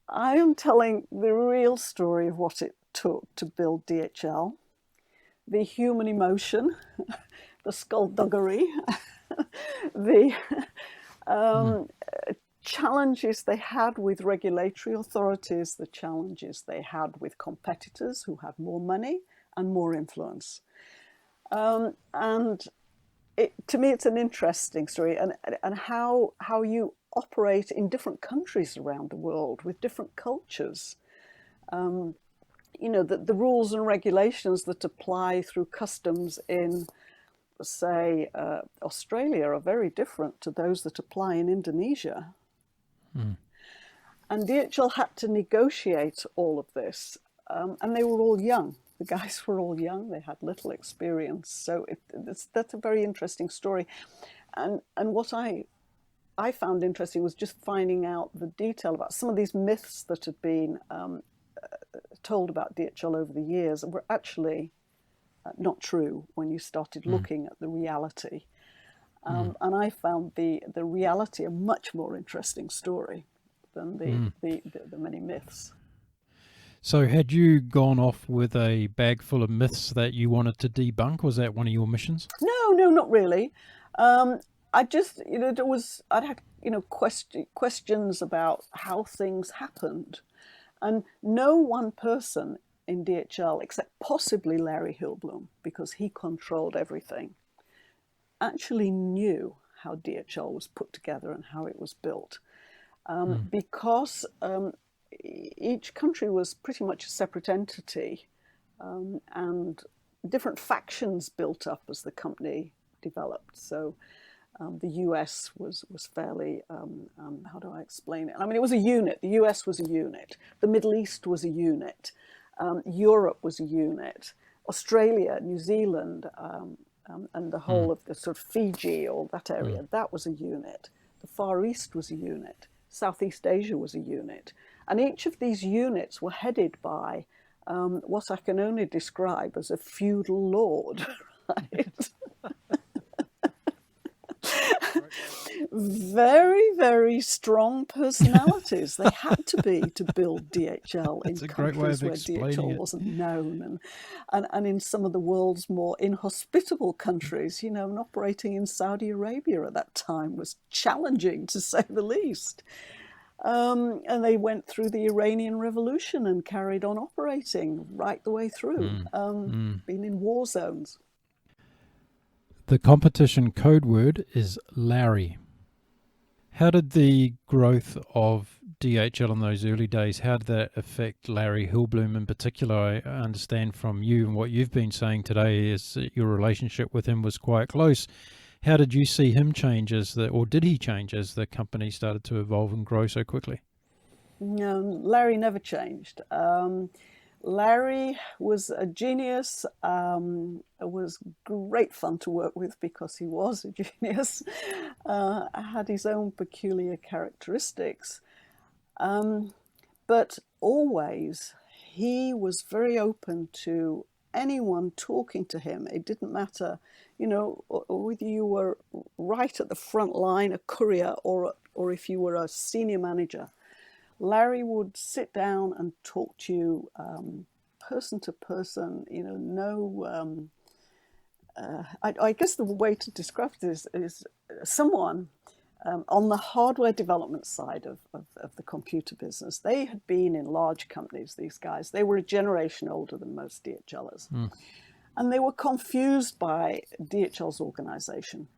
[SPEAKER 5] am telling the real story of what it took to build DHL, the human emotion, the skullduggery, the challenges they had with regulatory authorities, the challenges they had with competitors who had more money and more influence. And to me, it's an interesting story, and how you operate in different countries around the world with different cultures. The rules and regulations that apply through customs in, say, Australia are very different to those that apply in Indonesia. And DHL had to negotiate all of this, and they were all young. The guys were all young, they had little experience. So that's a very interesting story. And what I found interesting was just finding out the detail about some of these myths that had been told about DHL over the years were actually not true when you started looking at the reality. And I found the reality a much more interesting story than the many myths.
[SPEAKER 1] So had you gone off with a bag full of myths that you wanted to debunk? Was that one of your missions?
[SPEAKER 5] No, not really. I just, I'd had, questions about how things happened. And no one person in DHL, except possibly Larry Hillblom, because he controlled everything, actually knew how DHL was put together and how it was built. Because each country was pretty much a separate entity, and different factions built up as the company developed. So the US was fairly, how do I explain it? I mean, it was a unit. The US was a unit. The Middle East was a unit. Europe was a unit. Australia, New Zealand, and the whole of the sort of Fiji, all that area, that was a unit. The Far East was a unit. Southeast Asia was a unit. And each of these units were headed by what I can only describe as a feudal lord, right? Very, very strong personalities. They had to be to build DHL in countries where DHL wasn't known, and in some of the world's more inhospitable countries, and operating in Saudi Arabia at that time was challenging, to say the least. And they went through the Iranian Revolution and carried on operating right the way through, been in war zones.
[SPEAKER 1] The competition code word is Larry. How did the growth of DHL in those early days, how did that affect Larry Hillblom in particular? I understand from you and what you've been saying today is that your relationship with him was quite close. How did you see him change or did he change as the company started to evolve and grow so quickly?
[SPEAKER 5] No, Larry never changed. Larry was a genius. It was great fun to work with because he was a genius. Had his own peculiar characteristics. But always he was very open to anyone talking to him. It didn't matter, whether you were right at the front line, a courier, or if you were a senior manager. Larry would sit down and talk to you person to person, I guess the way to describe this is someone on the hardware development side of the computer business. They had been in large companies, these guys. They were a generation older than most DHLers. And they were confused by DHL's organization.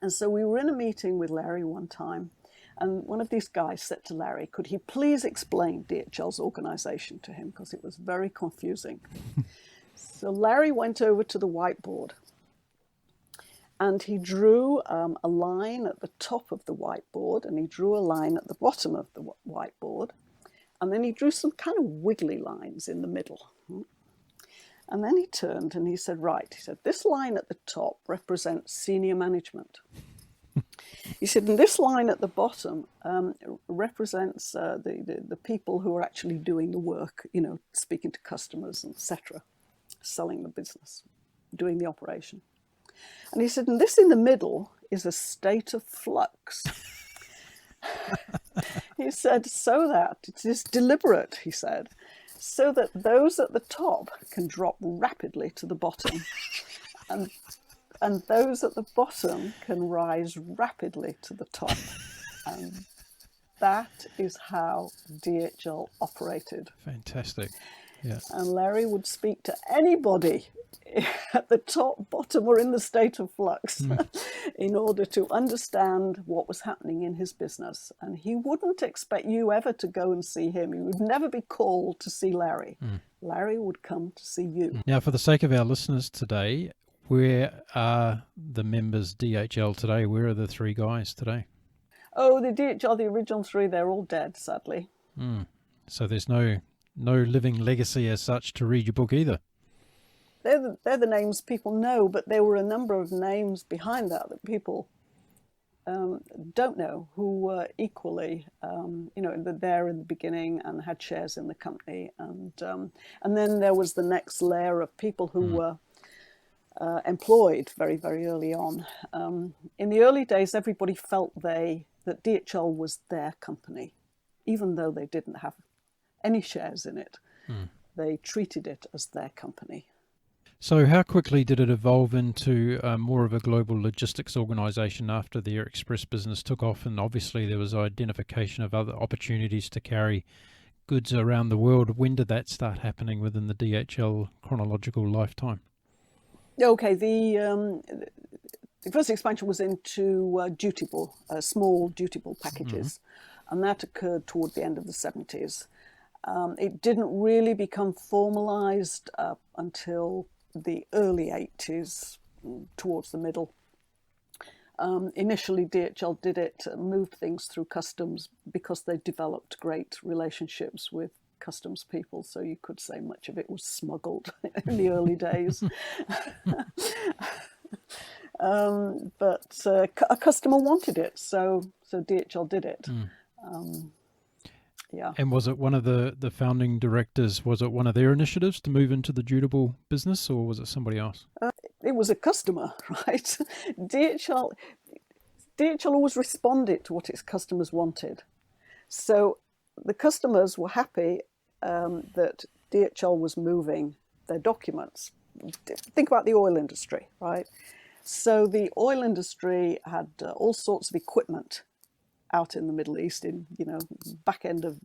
[SPEAKER 5] And so we were in a meeting with Larry one time, and one of these guys said to Larry, could he please explain DHL's organization to him, because it was very confusing. So Larry went over to the whiteboard and he drew a line at the top of the whiteboard, and he drew a line at the bottom of the whiteboard, and then he drew some kind of wiggly lines in the middle. And then he turned and he said, this line at the top represents senior management. He said, and this line at the bottom represents the people who are actually doing the work, speaking to customers, etc., selling the business, doing the operation. And he said, and this in the middle is a state of flux. He said, so that it is deliberate, he said, so that those at the top can drop rapidly to the bottom. And those at the bottom can rise rapidly to the top. And that is how DHL operated.
[SPEAKER 1] Fantastic. Yeah.
[SPEAKER 5] And Larry would speak to anybody at the top, bottom, or in the state of flux in order to understand what was happening in his business. And he wouldn't expect you ever to go and see him. You would never be called to see Larry. Larry would come to see you.
[SPEAKER 1] Now, for the sake of our listeners today, where are the members DHL today? Where are the three guys today?
[SPEAKER 5] Oh, the DHL, the original three, they're all dead, sadly.
[SPEAKER 1] So there's no living legacy as such to read your book either.
[SPEAKER 5] They're the names people know, but there were a number of names behind that people don't know, who were equally, there in the beginning and had shares in the company. And then there was the next layer of people who were employed very, very early on. In the early days, everybody felt that DHL was their company, even though they didn't have any shares in it. They treated it as their company.
[SPEAKER 1] So how quickly did it evolve into more of a global logistics organisation after the Air Express business took off? And obviously there was identification of other opportunities to carry goods around the world. When did that start happening within the DHL chronological lifetime?
[SPEAKER 5] Okay, the first expansion was into dutiable, small dutiable packages, and that occurred toward the end of the 70s. It didn't really become formalised until the early 80s, towards the middle. Initially, DHL did it, moved things through customs because they developed great relationships with customs people, so you could say much of it was smuggled in the early days. But a customer wanted it, so DHL did it. Yeah.
[SPEAKER 1] And was it one of the founding directors, was it one of their initiatives to move into the dutiable business, or was it somebody else?
[SPEAKER 5] It was a customer, right? DHL always responded to what its customers wanted. So the customers were happy that DHL was moving their documents. Think about the oil industry, right? So the oil industry had all sorts of equipment out in the Middle East, in back end of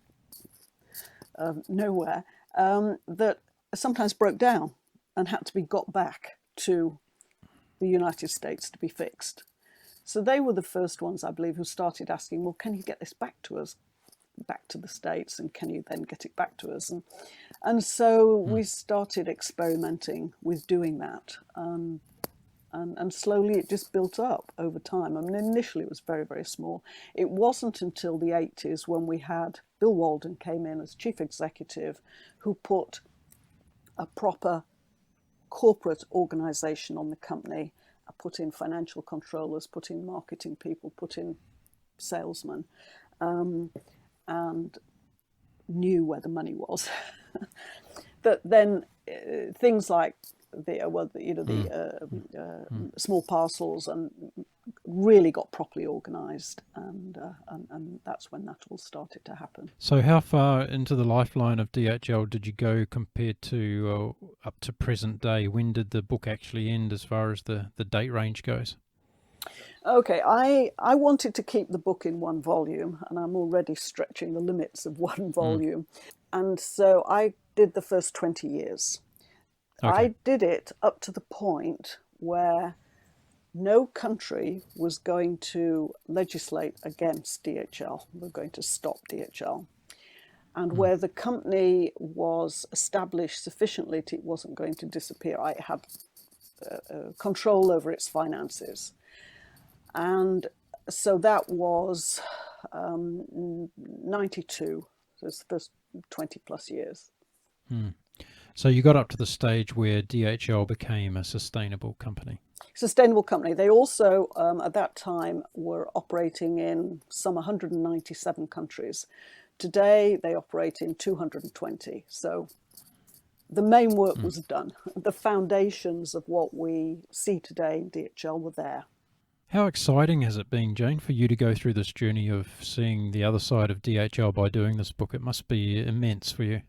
[SPEAKER 5] nowhere, that sometimes broke down and had to be got back to the United States to be fixed. So they were the first ones, I believe, who started asking, well, can you get this back to us, back to the States, and can you then get it back to us? And so we started experimenting with doing that. And slowly it just built up over time. I mean, initially it was very, very small. It wasn't until the 80s when we had Bill Walden came in as chief executive, who put a proper corporate organisation on the company, put in financial controllers, put in marketing people, put in salesmen, and knew where the money was. That then things like small parcels and really got properly organised, and that's when that all started to happen.
[SPEAKER 1] So how far into the lifeline of DHL did you go compared to up to present day? When did the book actually end as far as the date range goes?
[SPEAKER 5] Okay, I wanted to keep the book in one volume, and I'm already stretching the limits of one volume. And so I did the first 20 years. Okay. I did it up to the point where no country was going to legislate against DHL. We're going to stop DHL. And where the company was established sufficiently that it wasn't going to disappear. I had control over its finances. And so that was 92. So it's the first 20 plus years.
[SPEAKER 1] So you got up to the stage where DHL became a sustainable company.
[SPEAKER 5] Sustainable company. They also, at that time, were operating in some 197 countries. Today, they operate in 220. So the main work was done. The foundations of what we see today in DHL were there.
[SPEAKER 1] How exciting has it been, Jane, for you to go through this journey of seeing the other side of DHL by doing this book? It must be immense for you.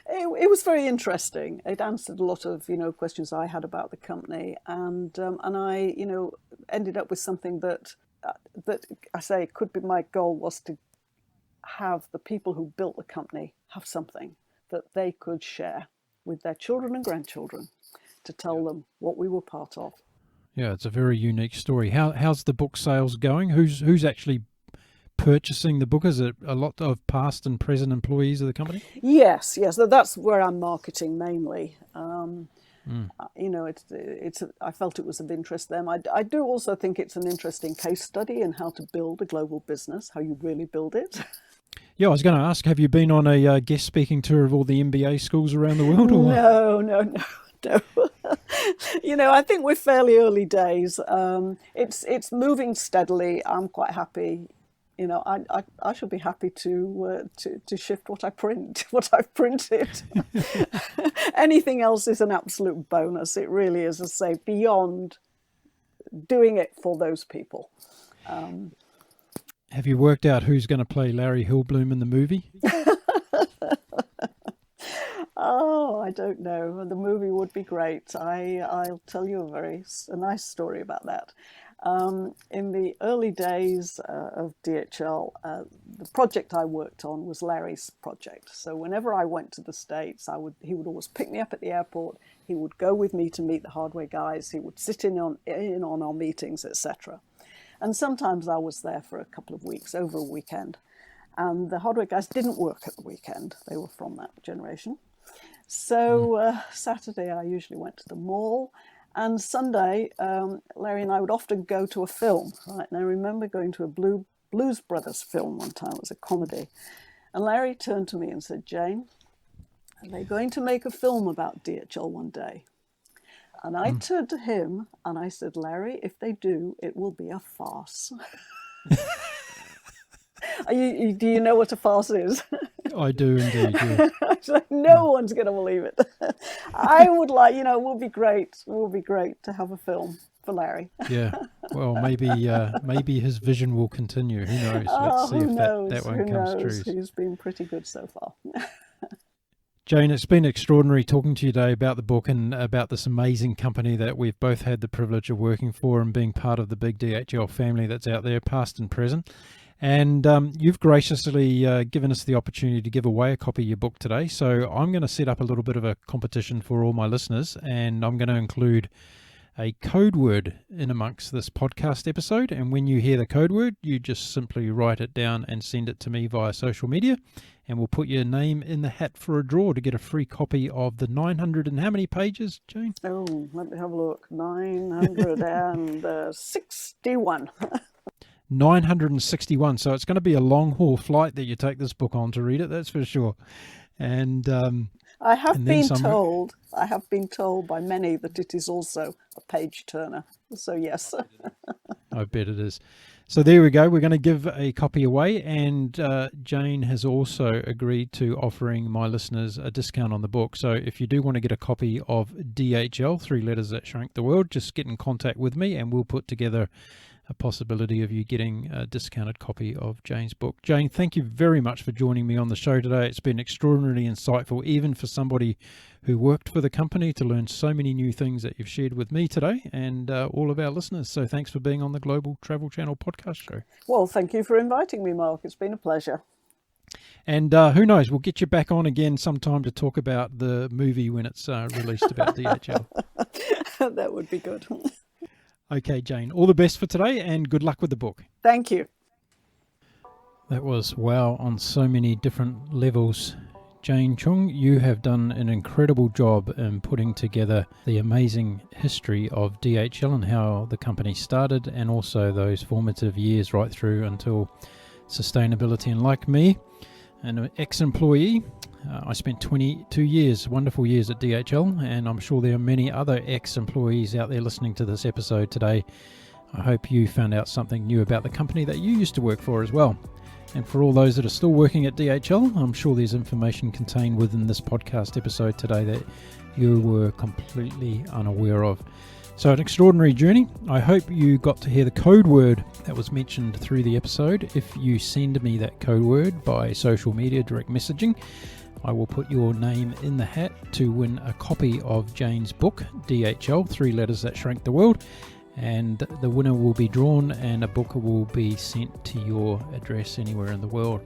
[SPEAKER 5] It was very interesting. It answered a lot of questions I had about the company, and I ended up with something that I say could be my goal, was to have the people who built the company have something that they could share with their children and grandchildren to tell them what we were part of.
[SPEAKER 1] Yeah, it's a very unique story. How's the book sales going? Who's actually purchasing the book? Is it a lot of past and present employees of the company?
[SPEAKER 5] Yes. That's where I'm marketing mainly. It's I felt it was of interest to them. I do also think it's an interesting case study in how to build a global business, how you really build it.
[SPEAKER 1] Yeah, I was going to ask, have you been on a guest speaking tour of all the MBA schools around the world? Or
[SPEAKER 5] No. I think we're fairly early days. It's moving steadily. I'm quite happy. I should be happy to shift what I print, what I've printed. Anything else is an absolute bonus. It really is, as I say, beyond doing it for those people.
[SPEAKER 1] Have you worked out who's going to play Larry Hillbloom in the movie?
[SPEAKER 5] I don't know. The movie would be great. I'll tell you a nice story about that. In the early days of DHL, the project I worked on was Larry's project. So whenever I went to the States, he would always pick me up at the airport. He would go with me to meet the hardware guys. He would sit in on our meetings, etc. And sometimes I was there for a couple of weeks, over a weekend. And the hardware guys didn't work at the weekend. They were from that generation. So Saturday I usually went to the mall. And Sunday, Larry and I would often go to a film. Right? And I remember going to a Blues Brothers film one time. It was a comedy. And Larry turned to me and said, "Jane, are they going to make a film about DHL one day?" And I turned to him and I said, "Larry, if they do, it will be a farce." Do you know what a farce is?
[SPEAKER 1] I do indeed, yeah.
[SPEAKER 5] So no one's going to believe it. I would like, it would be great. It would be great to have a film for Larry.
[SPEAKER 1] Yeah. Well, maybe his vision will continue. Who knows? Let's see if that one comes true.
[SPEAKER 5] He's been pretty good so far.
[SPEAKER 1] Jane, it's been extraordinary talking to you today about the book and about this amazing company that we've both had the privilege of working for and being part of the big DHL family that's out there, past and present. And you've graciously given us the opportunity to give away a copy of your book today. So I'm going to set up a little bit of a competition for all my listeners, and I'm going to include a code word in amongst this podcast episode. And when you hear the code word, you just simply write it down and send it to me via social media, and we'll put your name in the hat for a draw to get a free copy of the 900 and how many pages, Jane?
[SPEAKER 5] Oh, let me have a look. 961.
[SPEAKER 1] 961. So it's going to be a long haul flight that you take this book on to read it, that's for sure. And
[SPEAKER 5] I have been told by many that it is also a page turner. So yes.
[SPEAKER 1] I bet it is. So there we go. We're going to give a copy away, and Jane has also agreed to offering my listeners a discount on the book. So if you do want to get a copy of DHL, 3 letters that shrank the world, just get in contact with me and we'll put together a possibility of you getting a discounted copy of Jane's book. Jane, thank you very much for joining me on the show today. It's been extraordinarily insightful, even for somebody who worked for the company, to learn so many new things that you've shared with me today and all of our listeners. So thanks for being on the Global Travel Channel podcast show.
[SPEAKER 5] Well, thank you for inviting me, Mark. It's been a pleasure.
[SPEAKER 1] And who knows, we'll get you back on again sometime to talk about the movie when it's released about DHL.
[SPEAKER 5] That would be good.
[SPEAKER 1] Okay, Jane, all the best for today and good luck with the book.
[SPEAKER 5] Thank you.
[SPEAKER 1] That was wow on so many different levels. Jane Chung, you have done an incredible job in putting together the amazing history of DHL and how the company started, and also those formative years right through until sustainability. And like me, an ex-employee, I spent 22 years, wonderful years at DHL, and I'm sure there are many other ex-employees out there listening to this episode today. I hope you found out something new about the company that you used to work for as well. And for all those that are still working at DHL, I'm sure there's information contained within this podcast episode today that you were completely unaware of. So an extraordinary journey. I hope you got to hear the code word that was mentioned through the episode. If you send me that code word by social media direct messaging, I will put your name in the hat to win a copy of Jane's book, DHL, 3 letters that shrank the world. And the winner will be drawn and a book will be sent to your address anywhere in the world.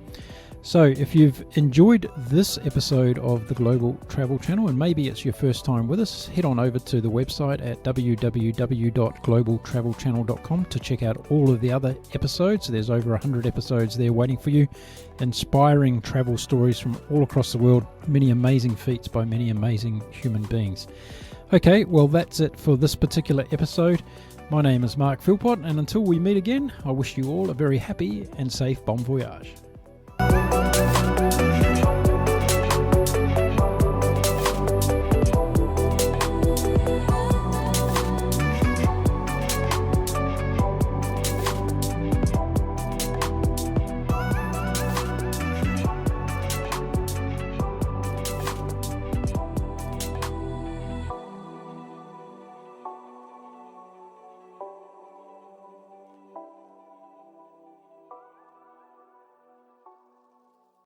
[SPEAKER 1] So if you've enjoyed this episode of the Global Travel Channel, and maybe it's your first time with us, head on over to the website at www.globaltravelchannel.com to check out all of the other episodes. There's over 100 episodes there waiting for you. Inspiring travel stories from all across the world. Many amazing feats by many amazing human beings. Okay, well that's it for this particular episode. My name is Mark Philpott, and until we meet again, I wish you all a very happy and safe bon voyage.